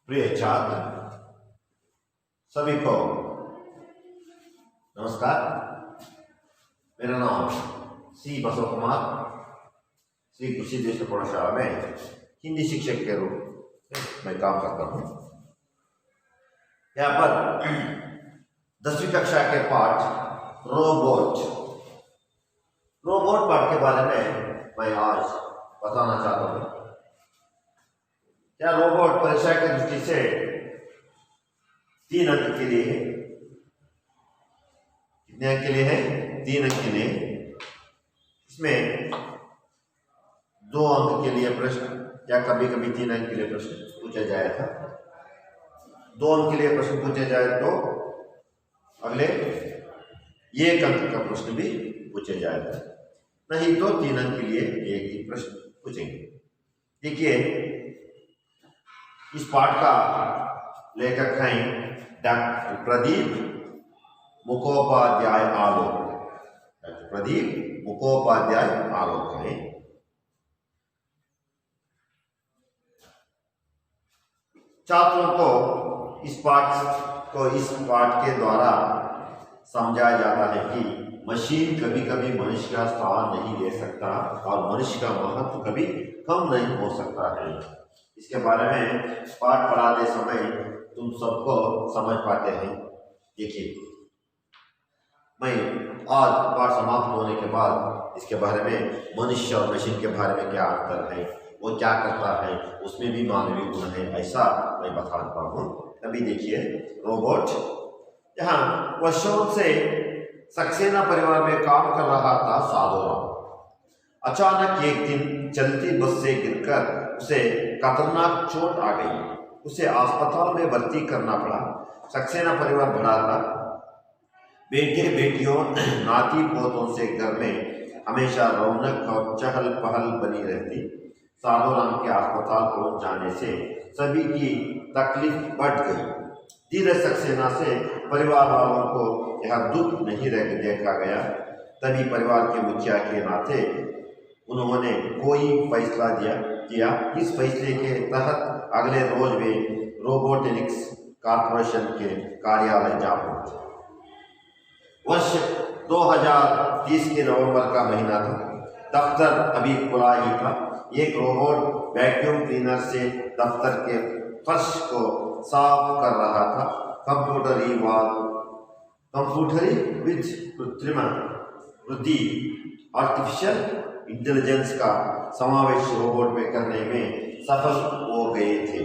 प्रिय छात्र सभी को नमस्कार। मेरा नाम सी बसव कुमार श्री कृषि देश प्रौढ़शाला में हिंदी शिक्षक के रूप में मैं काम करता हूँ। यहाँ पर 10वीं कक्षा के पाठ रोबोट पाठ के बारे में मैं आज बताना चाहता हूँ। क्या रोबोट परीक्षा की दृष्टि से 3 अंक के लिए है? कितने अंक के लिए है? 3 अंक के लिए। इसमें 2 अंक के लिए प्रश्न या कभी कभी 3 अंक के लिए प्रश्न पूछा जाया था। 2 अंक के लिए प्रश्न पूछा जाए तो अगले 1 अंक का प्रश्न भी पूछा जाएगा, नहीं तो 3 अंक के लिए एक ही प्रश्न पूछेंगे। देखिए, इस पाठ का लेखक हैं डॉक्टर प्रदीप मुखोपाध्याय आलोक। डॉक्टर प्रदीप मुखोपाध्याय आलोक हैं। छात्रों को इस पाठ के द्वारा समझाया जाता है कि मशीन कभी कभी मनुष्य का स्थान नहीं ले सकता और मनुष्य का महत्व कभी कम नहीं हो सकता है। इसके बारे में पाठ पढ़ाते समय तुम सबको समझ पाते हैं। देखिए, मैं आज पाठ समाप्त होने के बाद इसके बारे में मनुष्य और मशीन के बारे में क्या अंतर है, वो क्या करता है, उसमें भी मानवीय गुण है, ऐसा मैं बताता हूँ। अभी देखिए, रोबोट यहाँ वर्षों से सक्सेना परिवार में काम कर रहा था साधोराम। अचानक एक दिन चलती बस से गिरकर उसे खतरनाक चोट आ गई। उसे अस्पताल में भर्ती करना पड़ा। सक्सेना परिवार बड़ा था। बेटे बेटियों नाती पोतों से घर में हमेशा रौनक और चहल पहल बनी रहती। साधोराम के अस्पताल पहुंच जाने से सभी की तकलीफ बढ़ गई। धीरे सक्सेना से परिवार वालों को यह दुख नहीं देखा गया। तभी परिवार के मुखिया के नाते उन्होंने कोई फैसला किया। इस फैसले के तहत अगले रोज वे रोबोटिक्स कॉर्पोरेशन के कार्यालय जा पहुंचे। वर्ष 2030 के नवंबर का महीना था। दफ्तर अभी खुला ही था। एक रोबोट वैक्यूम क्लीनर से दफ्तर के फर्श को साफ कर रहा था। कंप्यूटरी विद कृत्रिम बुद्धि आर्टिफिशियल इंटेलिजेंस का समावेश रोबोट में करने में सफल हो गए थे।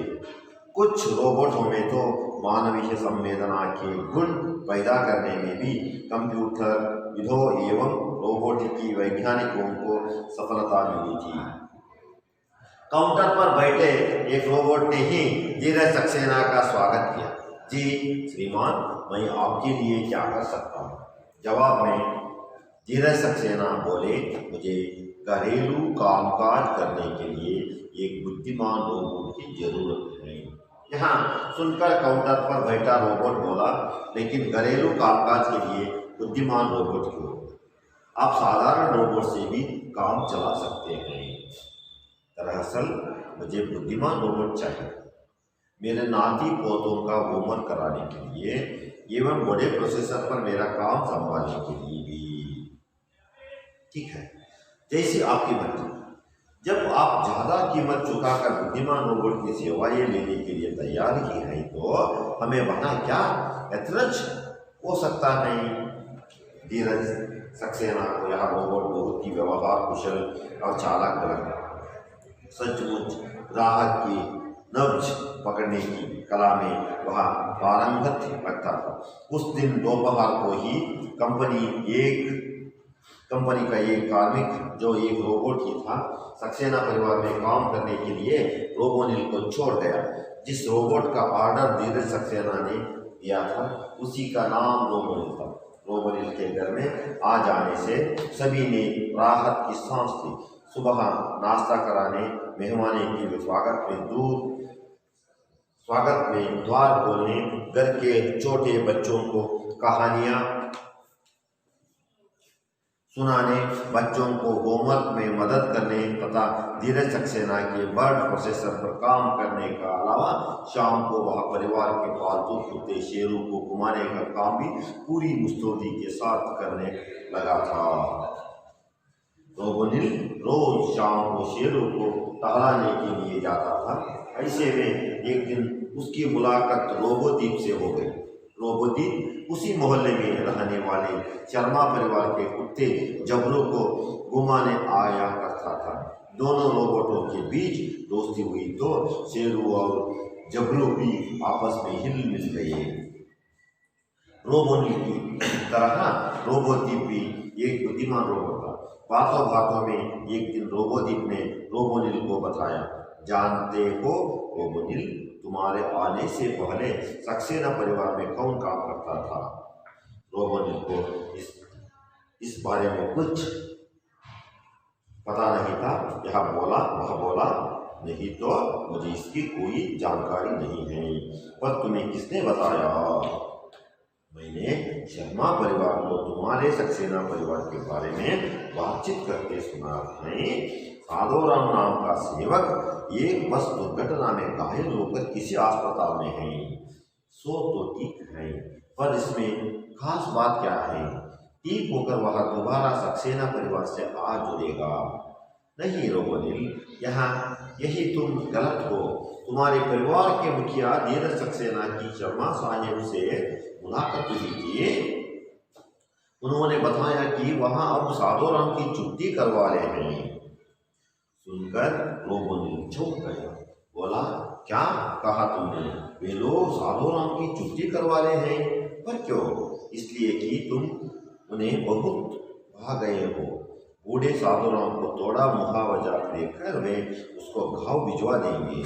कुछ रोबोटों में तो मानवीय संवेदना के गुण पैदा करने में भी कंप्यूटर विदों एवं रोबोटिकी वैज्ञानिकों को सफलता मिली थी। काउंटर पर बैठे एक रोबोट ने ही धीरज सक्सेना का स्वागत किया। जी श्रीमान, मैं आपके लिए क्या कर सकता हूँ? जवाब में धीरज सक्सेना बोले, मुझे घरेलू कामकाज करने के लिए एक बुद्धिमान रोबोट की जरूरत है। यहाँ सुनकर काउंटर पर बैठा रोबोट बोला, लेकिन घरेलू कामकाज के लिए बुद्धिमान रोबोट क्यों? आप साधारण रोबोट से भी काम चला सकते हैं। दरअसल मुझे बुद्धिमान रोबोट चाहिए मेरे नाती पोतों का होमवर्क कराने के लिए एवं बड़े प्रोसेसर पर मेरा काम संभालने के लिए भी। ठीक है, जैसी आपकी मर्जी। जब आप ज्यादा कीमत चुकाकर बुद्धिमान रोबोट की सेवाएं लेने के लिए तैयार ही हैं, तो हमें वहां क्या ऐतराज हो सकता है? धीरज सक्सेना को यह रोबोट बहुत ही व्यवहार कुशल और चालाक लगा। सचमुच ग्राहक की नब्ज पकड़ने की कला में वह पारंगत लगता था। उस दिन दोपहर को ही कंपनी का एक कार्मिक जो एक रोबोट ही था, सक्सेना परिवार में काम करने के लिए रोबोनिल को छोड़ गया। जिस रोबोट का ऑर्डर धीरज सक्सेना ने दिया था, उसी का नाम रोबोनिल था। रोबोनिल के घर में आ जाने से सभी ने राहत की सांस ली। सुबह नाश्ता कराने, मेहमानी के स्वागत में द्वार खोलने, घर के छोटे बच्चों को कहानियां सुनाने, बच्चों को होमवर्क में मदद करने तथा धीरज सक्सेना के बर्ड प्रोसेसर पर काम करने का अलावा शाम को वह परिवार के पालतू कुत्ते शेरू को घुमाने का काम भी पूरी मुस्तैदी के साथ करने लगा था। रोबोनिल रोज शाम को शेरू को टहलाने के लिए जाता था। ऐसे में एक दिन उसकी मुलाकात रोबोदीप से हो गई। रोबोदीप उसी मोहल्ले में रहने वाले शर्मा परिवार के कुत्ते जबरू को घुमाने आया करता था। दोनों रोबोटों के बीच दोस्ती हुई तो शेरू और जबरू भी आपस में हिल मिल गए। रोबोनिल की तरह रोबोदीप भी एक बुद्धिमान रोबोट था। बातों बातों में एक दिन रोबोदीप ने रोबोनिल को बताया, जानते हो रोबोनिल, तुम्हारे आने से पहले सक्सेना परिवार में कौन काम करता था? रोबोनिल को इस बारे में कुछ पता नहीं था। वह बोला, नहीं तो मुझे इसकी कोई जानकारी नहीं है, पर तुम्हें किसने बताया? मैंने शर्मा परिवार को तुम्हारे सक्सेना परिवार के बारे में बातचीत करते सुना है। साधोराम नाम का सेवक एक बस दुर्घटना में घायल होकर किसी अस्पताल में है। सो तो ठीक है, पर इसमें खास बात क्या है? ठीक होकर वह दोबारा सक्सेना परिवार से आ जुड़ेगा। नहीं रोबोनिल, यहाँ यही तुम गलत हो। तुम्हारे परिवार के मुखिया धीरज सक्सेना की शर्मा साहिब से मुलाकात हुई थी। उन्होंने बताया कि वहां अब साधोराम की छुट्टी करवा रहे हैं। सुनकर रोबोनिल चौंक गया। बोला, क्या कहा तुमने? वे लोग साधोराम की छुट्टी करवा रहे हैं, पर क्यों? इसलिए कि तुम उन्हें बहुत भा गए हो। बूढ़े साधुराम को थोड़ा मुहावजा देकर वे उसको घाव भिजवा देंगे।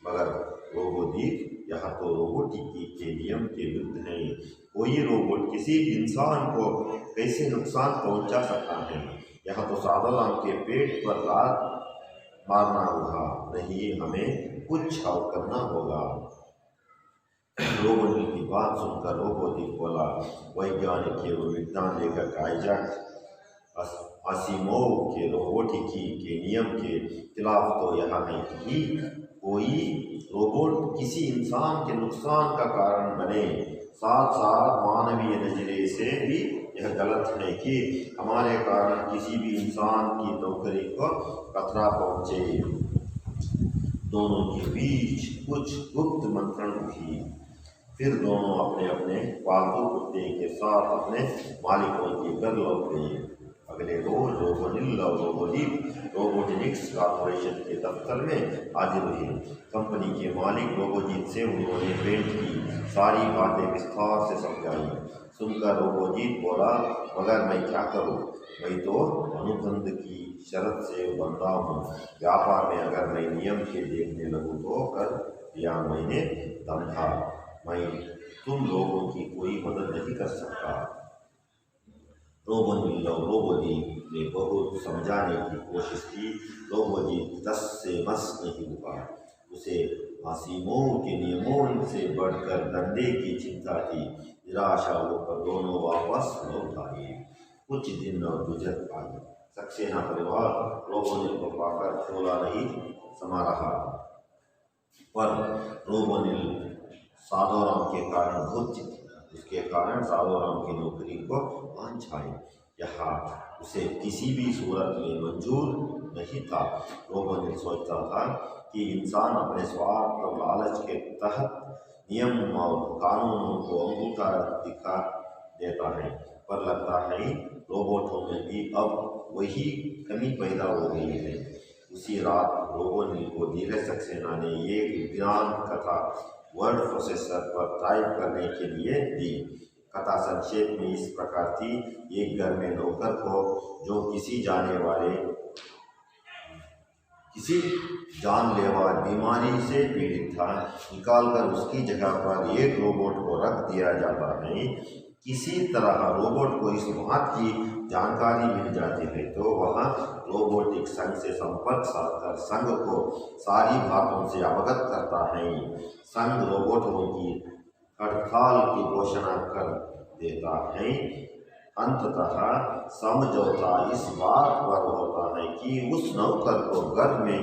मगर रोबोदीप, यह तो रोबोटिकी के नियम के विरुद्ध है। कोई रोबोट किसी इंसान को कैसे नुकसान पहुंचा सकता है? यह तो साधुराम के पेट पर लात मारना होगा। नहीं, हमें कुछ और करना होगा। रोबोनिल की बात सुनकर रोबोदीप बोला, वैज्ञानिक एवं विज्ञान लेखक आइजैक असिमोव के रोबोटिकी के नियम के खिलाफ तो यह है कि कोई रोबोट किसी इंसान के नुकसान का कारण बने। साथ साथ मानवीय नजरिए से भी यह गलत है कि हमारे कारण किसी भी इंसान की नौकरी को खतरा पहुंचे। दोनों के बीच कुछ गुप्त मंत्रण हुई। फिर दोनों अपने अपने पालतू कुत्ते के साथ अपने मालिकों के घर लौट गए। अगले रोज रोबोनिल और रोबोदीप रोबोटिक्स कॉर्पोरेशन के दफ्तर में हाजिर हुए। कंपनी के मालिक रोबोजीत से उन्होंने पेंट की सारी बातें विस्तार से समझाई। सुनकर रोबोजीत बोला, मगर मैं क्या करूं? मैं तो अनुबंध की शर्त से बंधा हूँ। व्यापार में अगर मैं नियम के देखने लगूँ तो कर दिया मैंने दम था। मैं तुम लोगों की कोई मदद नहीं कर सकता। रोबोनिल और रोबोदीप ने बहुत समझाने की कोशिश की। रोबोदीप दस से मस नहीं हुआ। उसे असीमोव के नियमों से बढ़कर धंधे की चिंता थी। निराशा होकर दोनों वापस लौट आए। कुछ दिन और गुजर आए। सक्सेना परिवार रोबोनिल को पाकर फूला नहीं समा रहा, पर रोबोनिल साधोराम के कारण बहुत चिंतित। उसके कारण साधोराम की नौकरी को अनछाए। यह उसे किसी भी सूरत में मंजूर नहीं था। रोबोनिल सोचता था कि इंसान अपने स्वार्थ और लालच के तहत नियम और कानूनों को अंगूठा दिखा देता है, पर लगता है रोबोटों में भी अब वही कमी पैदा हो गई है। उसी रात रोबोनिल को धीरज सक्सेना ने एक विज्ञान कथा वर्ड प्रोसेसर पर टाइप करने के लिए दी। कथा संक्षेप में इस प्रकार थी। एक घर में नौकर को जो किसी जानलेवा बीमारी से पीड़ित था, निकालकर उसकी जगह पर एक रोबोट को रख दिया जाता है। किसी तरह रोबोट को इस बात की जानकारी मिल जाती है तो वह रोबोटिक संघ से संपर्क साधकर संघ को सारी बातों से अवगत करता है। संघ रोबोटों की हड़ताल की घोषणा कर देता है। अंततः समझौता इस बात पर होता है कि उस नौकर को घर में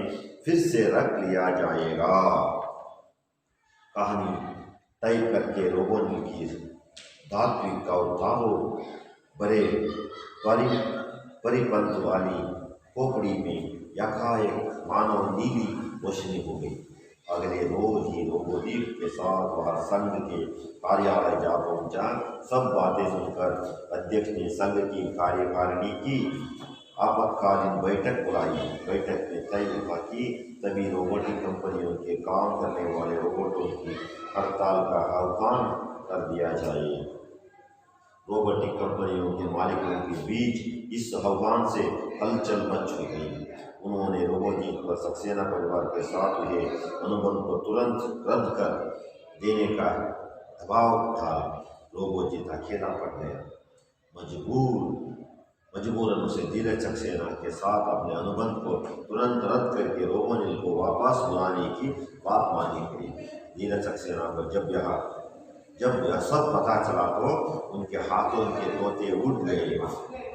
फिर से रख लिया जाएगा। कहानी तय करके लोगों ने की धात्विक और तारों बड़े परिपंथ वाली खोपड़ी में यकाएक मानो नीली रोशनी हो गई। अगले रोज ही रोबोदीप के साथ वह संघ के कार्यालय जा पहुंचा। सब बातें सुनकर अध्यक्ष ने संघ की कार्यकारिणी की आपातकालीन बैठक बुलाई। बैठक में तय हुआ कि सभी रोबोटिक कंपनियों के काम करने वाले रोबोटों की हड़ताल का आह्वान कर दिया जाए। रोबोटिक कंपनियों के मालिकों के बीच इस आह्वान से हलचल मच गई। उन्होंने रोबोजीत पर सक्सेना परिवार के साथ हुए अनुबंध को तुरंत रद्द कर देने का दबाव था। रोबोजीत अकेला पड़ गया। मजबूरन उसे धीरज सक्सेना के साथ अपने अनुबंध को तुरंत रद्द करके रोबोनिल को वापस बुलाने की बात माननी पड़ी। धीरज सक्सेना को जब यह सब पता चला तो उनके हाथों के तोते उड़ गए।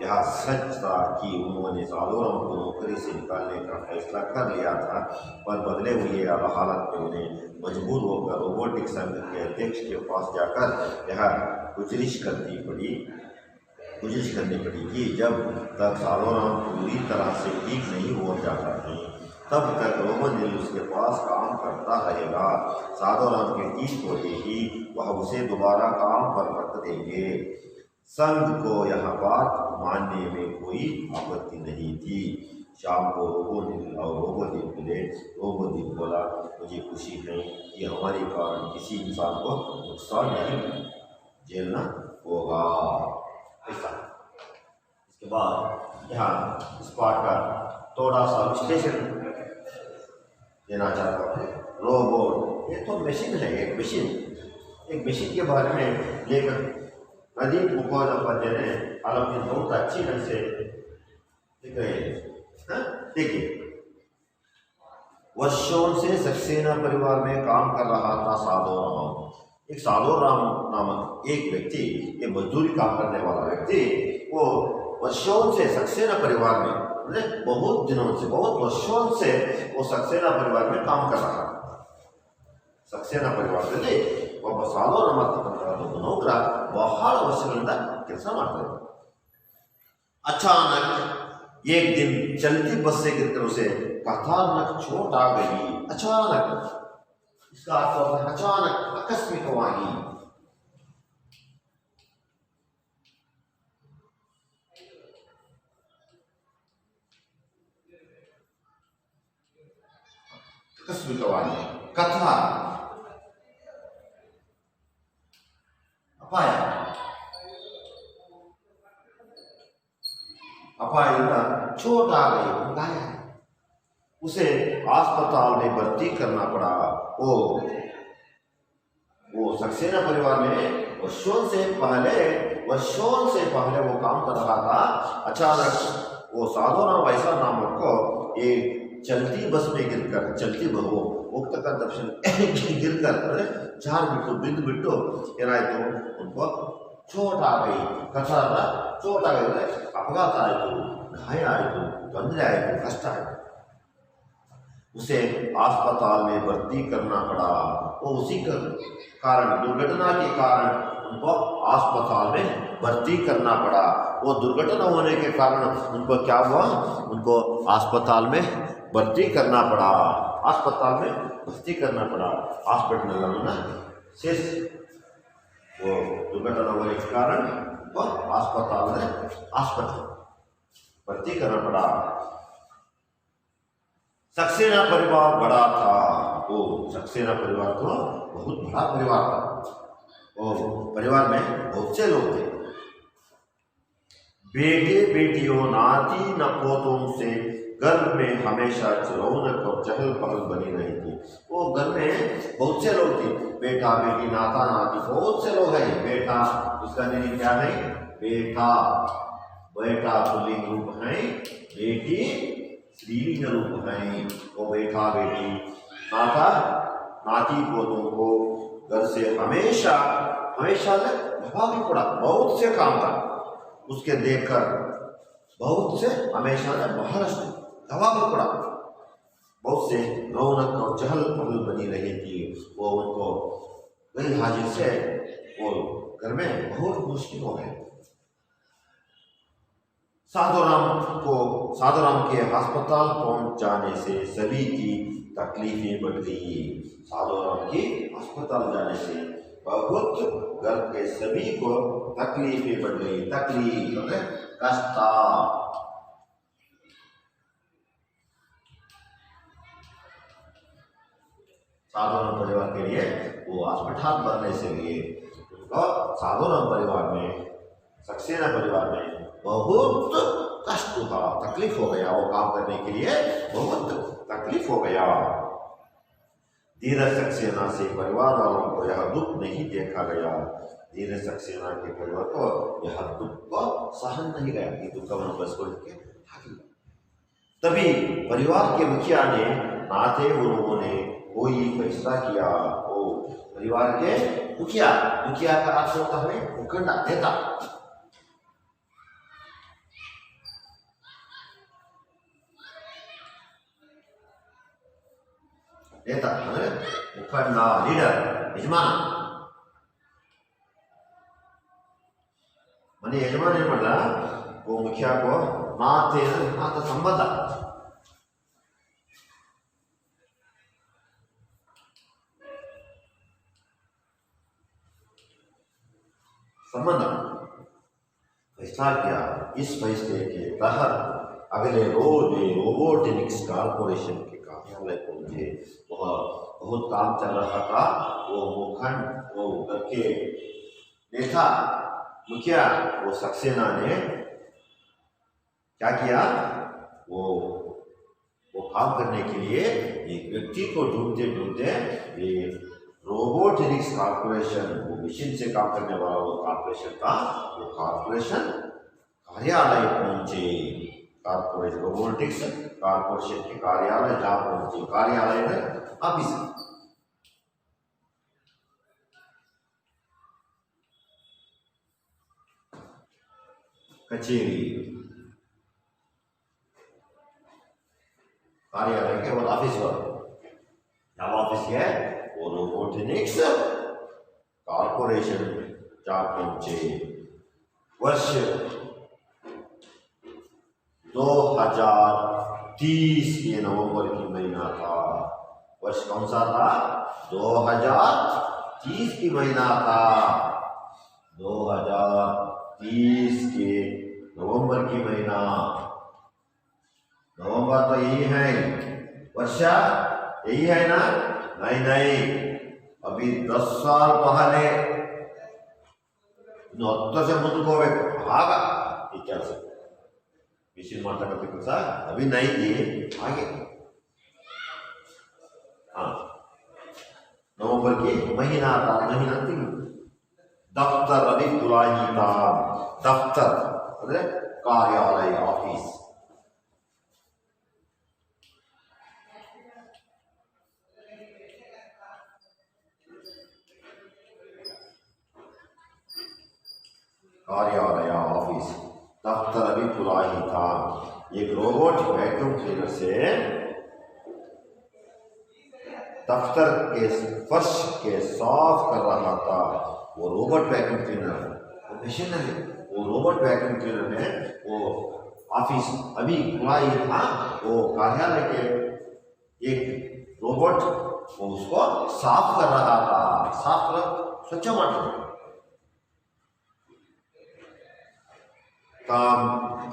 यह सच था कि उन्होंने साधोराम को नौकरी से निकालने का फैसला कर लिया था, पर बदले हुए हालत में उन्हें मजबूर होकर रोबोटिक संघ के अध्यक्ष के पास जाकर यह गुजारिश करनी पड़ी कि जब तक साधोराम पूरी तरह से ठीक नहीं हो जाता है तब तक रोबोनिल उसके पास काम करता रहेगा। साधोराम के ठीक होते ही वह उसे दोबारा काम पर रख देंगे। संघ को यह बात मानने में कोई आपत्ति नहीं थी। शाम को रोबोनिल और रोबोदीप मिले। रोबोदीप बोला, मुझे खुशी है कि हमारे कारण किसी इंसान को नुकसान नहीं झेलना होगा। ऐसा इसके बाद यहाँ इस पाठ का थोड़ा सा विश्लेषण देना चाहता हूँ। रोबोट ये तो मशीन है, एक मशीन के बारे में लेकर प्रदीप मुखोपाध्याय ने आलोचना बहुत अच्छी ढंग से लिख रहे हैं। देखिए, वर्षों से सक्सेना परिवार में काम कर रहा था साधोराम नामक एक व्यक्ति, ये मजदूरी काम करने वाला व्यक्ति, वो वर्षों से सक्सेना परिवार में बहुत वर्षों से वो सक्सेना परिवार में काम कर रहा था। सक्सेना ಪರಿವಾರದಲ್ಲಿ ಒಬ್ಬ ಸಾಧೋರಾಮ ಅಂತಕ್ಕಂಥ ನೌಕರ ಬಹಳ ವರ್ಷಗಳಿಂದ ಕೆಲಸ ಮಾಡ್ತಾರೆ। अचानक एक दिन चलती बस से गिरकर उसे खतरनाक चोट आ गई। अचानक, इसका अर्थ होता है अचानक, आकस्मिकವಾಗಿ। ಆಕಸ್ಮಿಕವಾಗಿ ಕಥಾ अपायता चोट आ गई, घायल है। उसे अस्पताल में भर्ती करना पड़ा। वो सक्सेना परिवार में वर्षों से पहले वो काम कर रहा था। अचानक वो साधोराम वैसा नामक को एक चलती बस में गिरकर ಹೋಗ್ತಕ್ಕ ದರ್ಶನ गिरकर ಜಾರ್ ಬಿಟ್ಟು ಏನಾಯಿತು, उनको चोट आ गई। ಕಥಾದ चोट आ गई, अपघात आयु, घाय आयु, ತೊಂದರೆ आयु, कष्ट आयु। उसे अस्पताल में भर्ती करना पड़ा। वो उसी का कारण, दुर्घटना के कारण उनको अस्पताल में भर्ती करना पड़ा। वो दुर्घटना होने के कारण उनको क्या हुआ, उनको अस्पताल में भर्ती करना पड़ा। हॉस्पिटल में शेष वो दुर्घटना होने के कारण वो अस्पताल में भर्ती करना पड़ा। सक्सेना परिवार बड़ा था। वो सक्सेना परिवार तो बहुत बड़ा परिवार था। वो परिवार में बहुत से लोग थे। बेटे बेटियों, नाती नपोतों से घर में हमेशा रौनक और चहल पहल बनी रही थी। वो घर में बहुत से लोग थे, बेटा बेटी, नाता नाती, बहुत से लोग हैं। बेटा, इसका मीनिंग क्या है, बेटा पुल्लिंग रूप है, बेटी स्त्रीलिंग रूप है। वो बेटा बेटी, नाता नाती पोतों को घर से हमेशा भी पड़ा, बहुत से काम था। उसके देखकर बहुत से हमेशा ने बहरಷ್ಟು दबाव पड़ा, बहुत से रौनक और चहल पहल बनी रही थी। वो उनको गैर हाजिर से वो घर में बहुत मुश्किल हो गए। साधुराम के अस्पताल पहुंच जाने से सभी की तकलीफें बढ़ गई। साधुराम की अस्पताल जाने से बहुत घर के सभी को तकलीफें बढ़ गई। तकलीफ कष्ट। साधुराम परिवार के लिए वो अस्पताल बनने से लिए उनको साधुराम परिवार में, सक्सेना परिवार में बहुत कष्ट हुआ, तकलीफ हो गया। वो काम करने के लिए बहुत तकलीफ हो गया। धीरज सक्सेना से परिवार वालों को यह दुख नहीं देखा गया। धीरज सक्सेना के परिवार को यह दुख को सहन नहीं गया कि दुख का बस को लेके। तभी परिवार के मुखिया ने नाते लोगों ने कोई फैसला किया। वो परिवार के मुखिया का अर्थ होता है मुखंडा, नेता। नेता मुखंडा, लीडर, यजमान मने यजमान ಏನ್ ಮಾಡ್ದ वो मुखिया को ಮಾತೆ ಸಂಬಂಧ फैसला किया। इस फैसले के तहत अगले रोज रोबोटिक्स कॉर्पोरेशन के कार्यालय पहुंचे। वह बहुत काम चल रहा था। वो घर के नेता मुखिया वो सक्सेना ने क्या किया, वो काम करने के लिए एक व्यक्ति को ढूंढते ढूंढते ये रोबोटिक्स कॉर्पोरेशन, वो मशीन से काम करने वाला वो कॉर्पोरेशन था, वो कॉर्पोरेशन कार्यालय पहुंचे। कॉर्पोरेशन रोबोटिक्स कॉर्पोरेशन के कार्यालय जहाँ पहुंचे। कार्यालय में ऑफिस, कचेरी, कार्यालय के बाद ऑफिस पर जब ऑफिस है वो रोबोटिक्स कॉर्पोरेशन जा पहुंचे। वर्ष 2030 के नवंबर की महीना था। वर्ष कौन सा था? 2030 की महीना था। 2030 के नवंबर की महीना। नवंबर तो यही है, वर्षा यही है ना? नहीं, अभी 10 साल पहले 10 से ಮುಂದಕ್ಕೆ ಹೋಗಬೇಕು ಆಗ ಈ ಕೆಲಸ ಮಿಷಿನ್ ಮಾಡ್ತಕ್ಕಂಥ ಕೆಲಸ अभी नहीं थी आगे। हाँ, नवंबर की महीना था। महीना थी दफ्तर अभी तुलाई था। दफ्तर ಅಂದ್ರೆ कार्यालय, ऑफिस। कार्यालय, ऑफिस, दफ्तर अभी खुला ही था। एक रोबोट वैक्यूम क्लीनर से दफ्तर के फर्श के साफ कर रहा था। वो रोबोट वैक्यूम क्लीनर, वो मशीन है, वो रोबोट वैक्यूम क्लीनर ने वो ऑफिस अभी खुला ही था। वो कार्यालय के एक रोबोट वो उसको साफ कर रहा था। साफ कर स्वच्छ मारता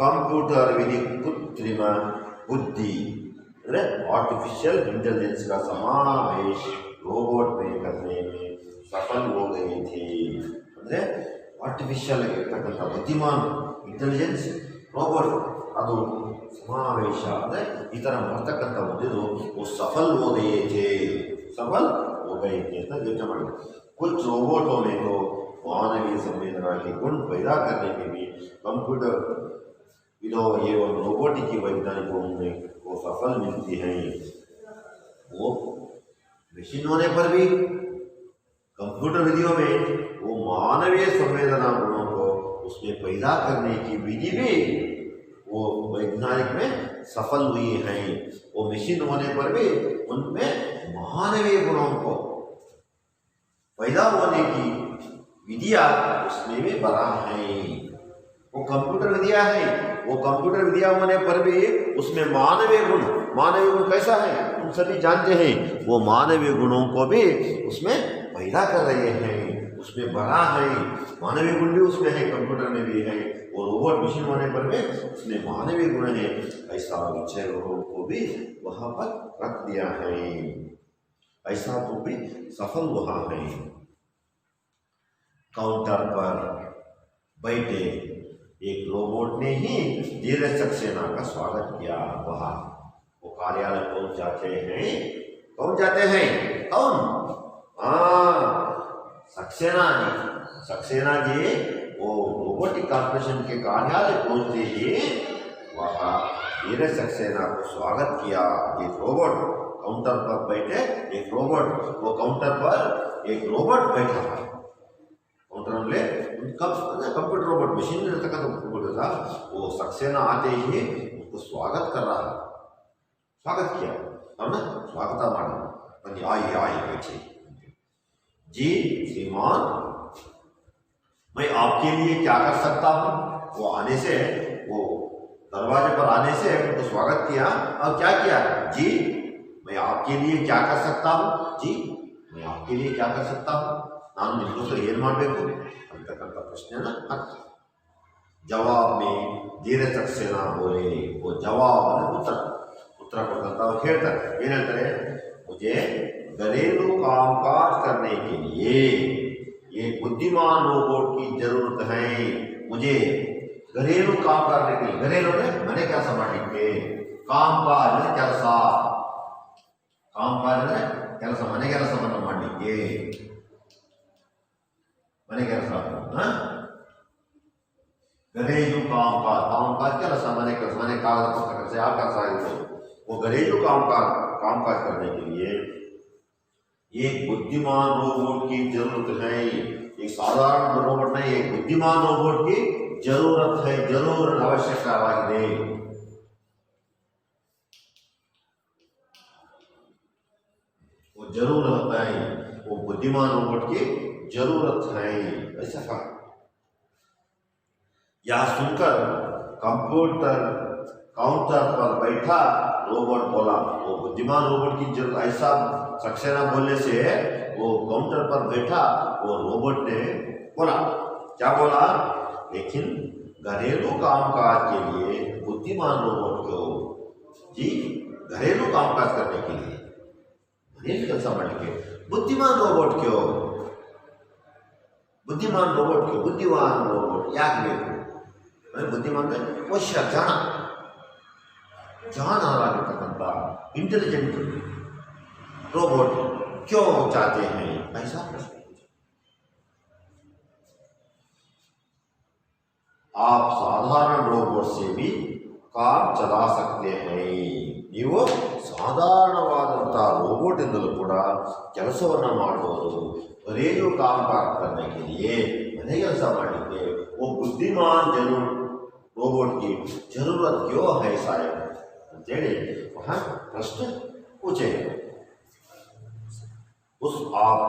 कंप्यूटर विधि कृत्रिम बुद्धि आर्टिफिशियल इंटेलिजेंस का समावेश रोबोट में करने में सफल हो गए थे। ಅಂದ್ರೆ ಆರ್ಟಿಫಿಷಿಯಲ್ ಇರತಕ್ಕಂಥ ಬುದ್ಧಿಮಾನ್ ಇಂಟೆಲಿಜೆನ್ಸ್ ರೋಬೋಟ್ ಅದು ಸಮಾವೇಶ ಅಂದರೆ ಈ ಥರ ಮಾಡ್ತಕ್ಕಂಥ ಒಂದು वो सफल हो गए थे ಅಂತ ಯೋಚನೆ ಮಾಡಿ। कुछ रोबोटों में तो मानवीय संवेदना के गुण पैदा करने में भी कंप्यूटर एवं रोबोटिक की वैज्ञानिकों में वो सफल मिलती हैं। वो मशीन होने पर भी कंप्यूटर विधियों में वो मानवीय संवेदना गुणों को उसमें पैदा करने की विधि भी वो वैज्ञानिक में सफल हुई हैं। वो मशीन होने पर भी उनमें मानवीय गुणों को पैदा होने की विधियां उसमें भी बना है। वो कंप्यूटर विधिया है, वो कंप्यूटर विधिया होने पर भी उसमें मानवीय गुण कैसा है हम सभी जानते हैं। वो मानवीय गुणों को भी उसमें पैदा कर रहे हैं, उसमें बड़ा है। मानवीय गुण भी उसमें है, कंप्यूटर में भी है। और रोबोट मशीन होने पर भी उसमें मानवीय गुण है। ऐसा विषय गुणों को भी वहां पर रख दिया है, ऐसा तो भी सफल हुआ है। काउंटर पर बैठे एक रोबोट ने ही धीरज सक्सेना का स्वागत किया। वहां वो कार्यालय पहुंच जाते हैं। कौन जाते हैं? कौन? सक्सेना जी वो रोबोटिक कॉर्पोरेशन के कार्यालय पहुंचते ही वहां धीरज सक्सेना को स्वागत किया। एक रोबोट काउंटर पर बैठे, एक रोबोट, वो काउंटर पर एक रोबोट बैठा था। काउंटर में कंप्यूटर रोबोट मशीन में रहता था, कंप्यूटर था। वो सक्सेना आते ही उसको स्वागत कर रहा, स्वागत किया और ना स्वागत माना, आई बैठे। जी श्रीमान, मैं आपके लिए क्या कर सकता हूँ? वो आने से, वो दरवाजे पर आने से उनको स्वागत किया और क्या किया? जी मैं आपके लिए क्या कर सकता हूँ? जी मैं आपके लिए क्या कर सकता हूँ? ನಾನು ನಿಮಗೋಸ್ಕರ ಏನು ಮಾಡಬೇಕು ಅಂತಕ್ಕಂಥ ಪ್ರಶ್ನೆನ ಜವಾಬ್ में धीरज सक्सेना बोले। वो जवाब उत्तर ಕೊಡ್ತಾರೆ। ಅವ್ರು ಹೇಳ್ತಾರೆ, ಏನು ಹೇಳ್ತಾರೆ? मुझे घरेलू कामकाज करने के लिए एक बुद्धिमान रोबोट की जरूरत है। मुझे घरेलू काम करने के लिए, घरेलू में मने ಕೆಲಸ ಮಾಡಲಿಕ್ಕೆ, कामकाज ಅಂದ್ರೆ ಕೆಲಸ, कामकाज ಅಂದ್ರೆ ಕೆಲಸ, ಮನೆ ಕೆಲಸವನ್ನು ಮಾಡಲಿಕ್ಕೆ, मने ಕೆಲಸ, घरेलू कामकाज ಕೆಲಸ, मने ಕೆಲಸ, मने कागज पत्र से आप कर सकते। वो घरेलू कामकाज करने के लिए एक बुद्धिमान रोबोट की जरूरत है। एक साधारण रोबोट नहीं, एक बुद्धिमान रोबोट की जरूरत है, जरूर आवश्यकवाಗಿದೆ। वो जरूर होता है, वो बुद्धिमान रोबोट की जरूरत है, ऐसा कहा। यह सुनकर कंप्यूटर काउंटर पर बैठा रोबोट बोला, वो बुद्धिमान रोबोट की जरूरत, ऐसा सक्सेना बोलने से वो काउंटर पर बैठा वो रोबोट ने बोला, क्या बोला? लेकिन घरेलू कामकाज के लिए बुद्धिमान रोबोट क्यों? जी घरेलू कामकाज करने के लिए, घरेलू ಕೆಲಸ ಮಾಡಲಿಕ್ಕೆ बुद्धिमान रोबोट क्यों? बुद्धिमान रोबोट क्यों? बुद्धिमान रोबोट ಯಾಕೆ ಬೇಕು? बुद्धिमान वश्य जानवरागिರ್ತಕ್ಕಂಥ इंटेलिजेंट रोबोट क्यों चाहते हैं? ऐसा प्रश्न। आप साधारण रोबोट से भी काम चला सकते हैं। ನೀವು ಸಾಧಾರಣವಾದಂತಹ ರೋಬೋಟ್ ಇಂದಲೂ ಕೂಡ ಕೆಲಸವನ್ನ ಮಾಡಬಹುದು। घरेलू काम करने के लिए, मने ಕೆಲಸ ಮಾಡಲಿಕ್ಕೆ वो बुद्धिमान जरूर रोबोट की जरूरत क्यों है साहब अंतೇಳಿ वहां प्रश्न पूछे। उस आप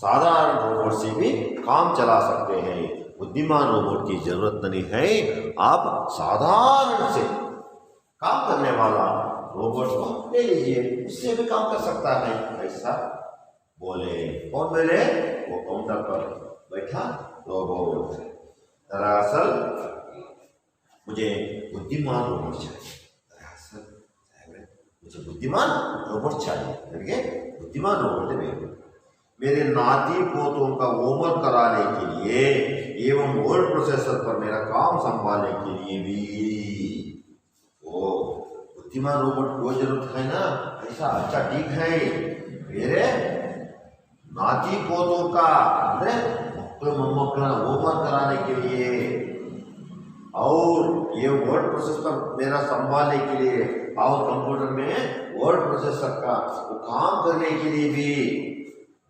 साधारण रोबोट से भी काम चला सकते हैं, बुद्धिमान रोबोट की जरूरत नहीं है। आप साधारण से काम करने वाला रोबोट को ले लीजिए, उससे भी काम कर सकता है, ऐसा बोले। कौन बोले? वो काउंटर पर बैठा रोबोट। दरअसल मुझे बुद्धिमान रोबोट चाहिए, दरअसल मुझे बुद्धिमान रोबोट चाहिए, बुद्धिमान रोबोट ಬೇಕು। मेरे नाती पोतों का होमवर्क कराने के लिए एवं वर्ड प्रोसेसर पर मेरा काम संभालने के लिए भी वो बुद्धिमान रोबोट को जरूरत है ना, ऐसा। अच्छा ठीक है, मेरे नाती पोतों का होमवर्क कराने के लिए और ये वर्ड प्रोसेसर मेरा संभालने के लिए और कंप्यूटर में वर्ड प्रोसेसर का वो काम करने के लिए भी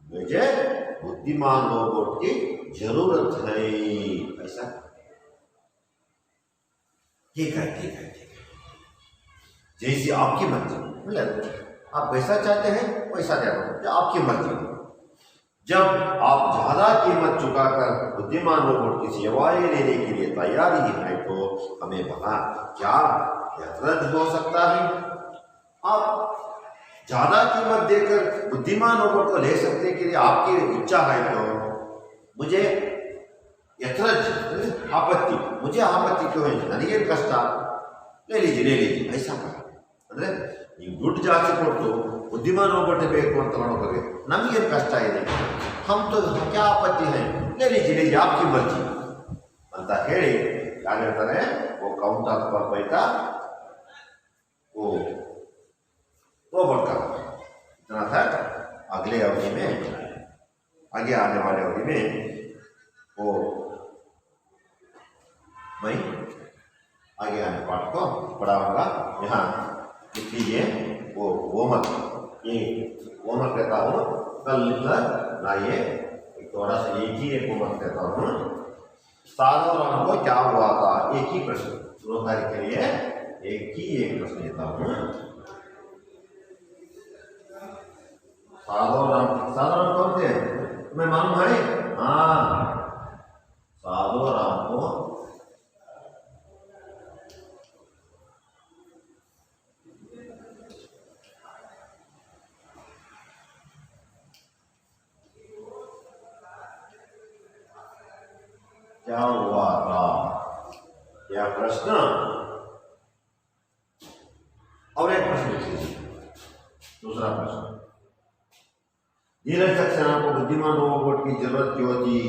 मुझे बुद्धिमान रोबोट की जरूरत है, ऐसा। ठीक है ठीक है ठीक है, जैसी आपकी मर्जी, मतलब आप पैसा चाहते हैं पैसा दे दो, आपकी मर्जी। जब आप ज्यादा कीमत चुकाकर बुद्धिमान रोबोट की सेवाएं लेने के लिए तैयार ही है तो हमें बता क्या रद्द हो सकता है? आप ज्यादा कीमत देकर बुद्धिमान रोबोट को ले सकने के लिए आपकी इच्छा है तो मुझे यथरज आपत्ति, मुझे आपत्ति क्यों है? ನನಗೆ ಕಷ್ಟ, ले लीजिए ऐसा कहा। ಅಂದ್ರೆ ನೀವು ದುಡ್ಡು ಜಾಸ್ತಿ ಕೊಟ್ಟು बुद्धिमान रोबोट ಬೇಕು ಅಂತ ಮಾಡೋದ್ರೆ ನಮಗೇನು ಕಷ್ಟ ಇದೆ? हम तो क्या आपत्ति है, ले लीजिए आपकी मर्जी ಅಂತ ಹೇಳಿ क्या ಹೇಳ್ತಾರೆ, वो काउंटर पर बैठा वो रोबोट का। इतना था अगले अवधि में, आगे आने वाले अवधि में वो मैं आगे आने पाठ को पढ़ाऊंगा। यहाँ लिख लीजिए वो होमवर्क, ये होमवर्क कहता हूँ, कल लिखना लाइए, थोड़ा सा एक ही एक होमवर्क कहता हूँ। साधारण को क्या हुआ था, एक ही प्रश्न रोजगारी के लिए एक प्रश्न देता हूँ। साधारण कौन थे मैं मालूम है? हाँ, साधारण को क्या हुआ था, यह प्रश्न। और एक प्रश्न लिख लीजिए, दूसरा प्रश्न, नीरज सक्सेना को बुद्धिमान रोबोट की जरूरत क्यों थी?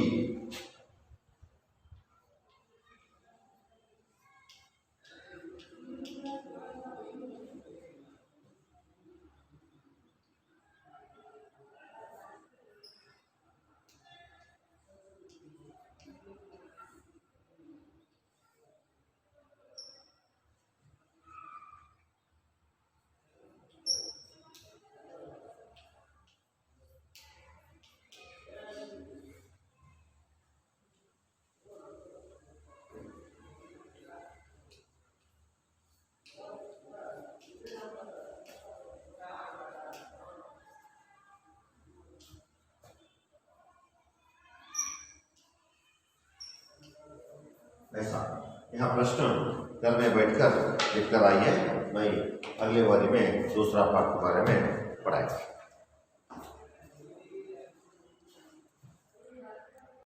ऐसा यहाँ प्रश्न घर में बैठकर लिखकर आइए, मैं अगले वाले में दूसरा पाठ के बारे में पढ़ाएंगे।